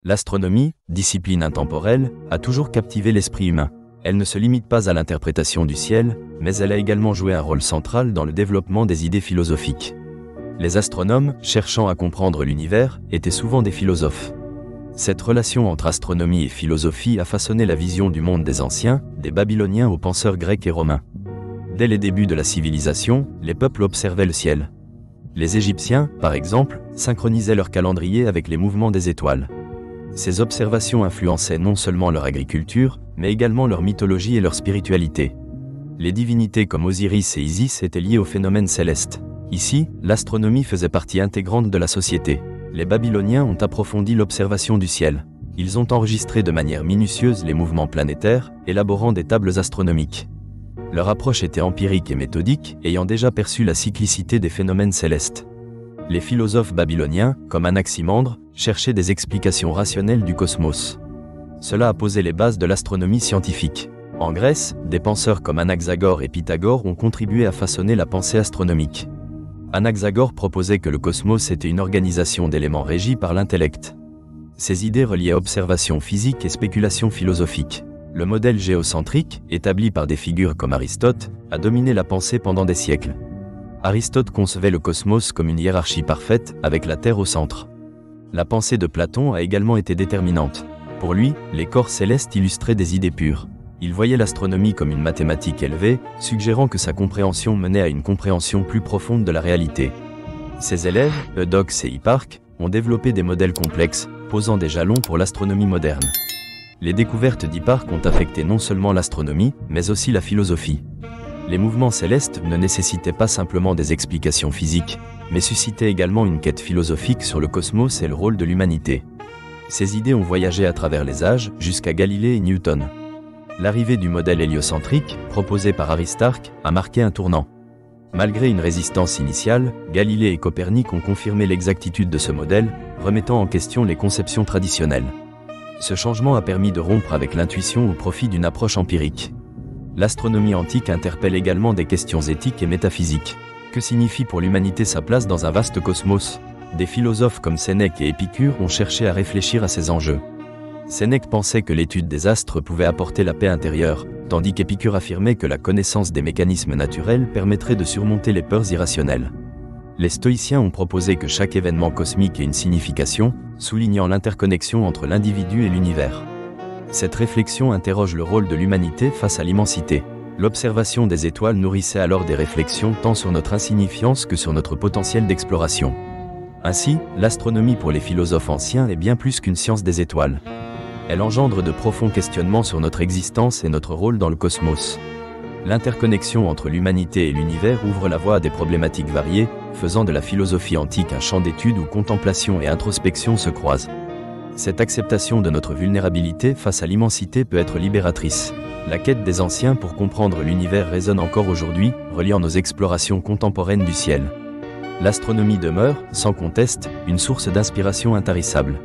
L'astronomie, discipline intemporelle, a toujours captivé l'esprit humain. Elle ne se limite pas à l'interprétation du ciel, mais elle a également joué un rôle central dans le développement des idées philosophiques. Les astronomes, cherchant à comprendre l'univers, étaient souvent des philosophes. Cette relation entre astronomie et philosophie a façonné la vision du monde des anciens, des Babyloniens aux penseurs grecs et romains. Dès les débuts de la civilisation, les peuples observaient le ciel. Les Égyptiens, par exemple, synchronisaient leur calendrier avec les mouvements des étoiles. Ces observations influençaient non seulement leur agriculture, mais également leur mythologie et leur spiritualité. Les divinités comme Osiris et Isis étaient liées aux phénomènes célestes. Ici, l'astronomie faisait partie intégrante de la société. Les Babyloniens ont approfondi l'observation du ciel. Ils ont enregistré de manière minutieuse les mouvements planétaires, élaborant des tables astronomiques. Leur approche était empirique et méthodique, ayant déjà perçu la cyclicité des phénomènes célestes. Les philosophes babyloniens, comme Anaximandre, cherchaient des explications rationnelles du cosmos. Cela a posé les bases de l'astronomie scientifique. En Grèce, des penseurs comme Anaxagore et Pythagore ont contribué à façonner la pensée astronomique. Anaxagore proposait que le cosmos était une organisation d'éléments régis par l'intellect. Ces idées reliaient observation physique et spéculation philosophique. Le modèle géocentrique, établi par des figures comme Aristote, a dominé la pensée pendant des siècles. Aristote concevait le cosmos comme une hiérarchie parfaite, avec la Terre au centre. La pensée de Platon a également été déterminante. Pour lui, les corps célestes illustraient des idées pures. Il voyait l'astronomie comme une mathématique élevée, suggérant que sa compréhension menait à une compréhension plus profonde de la réalité. Ses élèves, Eudoxe et Hipparque, ont développé des modèles complexes, posant des jalons pour l'astronomie moderne. Les découvertes d'Hipparque ont affecté non seulement l'astronomie, mais aussi la philosophie. Les mouvements célestes ne nécessitaient pas simplement des explications physiques, mais suscitaient également une quête philosophique sur le cosmos et le rôle de l'humanité. Ces idées ont voyagé à travers les âges, jusqu'à Galilée et Newton. L'arrivée du modèle héliocentrique, proposé par Aristarque, a marqué un tournant. Malgré une résistance initiale, Galilée et Copernic ont confirmé l'exactitude de ce modèle, remettant en question les conceptions traditionnelles. Ce changement a permis de rompre avec l'intuition au profit d'une approche empirique. L'astronomie antique interpelle également des questions éthiques et métaphysiques. Que signifie pour l'humanité sa place dans un vaste cosmos ? Des philosophes comme Sénèque et Épicure ont cherché à réfléchir à ces enjeux. Sénèque pensait que l'étude des astres pouvait apporter la paix intérieure, tandis qu'Épicure affirmait que la connaissance des mécanismes naturels permettrait de surmonter les peurs irrationnelles. Les stoïciens ont proposé que chaque événement cosmique ait une signification, soulignant l'interconnexion entre l'individu et l'univers. Cette réflexion interroge le rôle de l'humanité face à l'immensité. L'observation des étoiles nourrissait alors des réflexions tant sur notre insignifiance que sur notre potentiel d'exploration. Ainsi, l'astronomie pour les philosophes anciens est bien plus qu'une science des étoiles. Elle engendre de profonds questionnements sur notre existence et notre rôle dans le cosmos. L'interconnexion entre l'humanité et l'univers ouvre la voie à des problématiques variées, faisant de la philosophie antique un champ d'étude où contemplation et introspection se croisent. Cette acceptation de notre vulnérabilité face à l'immensité peut être libératrice. La quête des anciens pour comprendre l'univers résonne encore aujourd'hui, reliant nos explorations contemporaines du ciel. L'astronomie demeure, sans conteste, une source d'inspiration intarissable.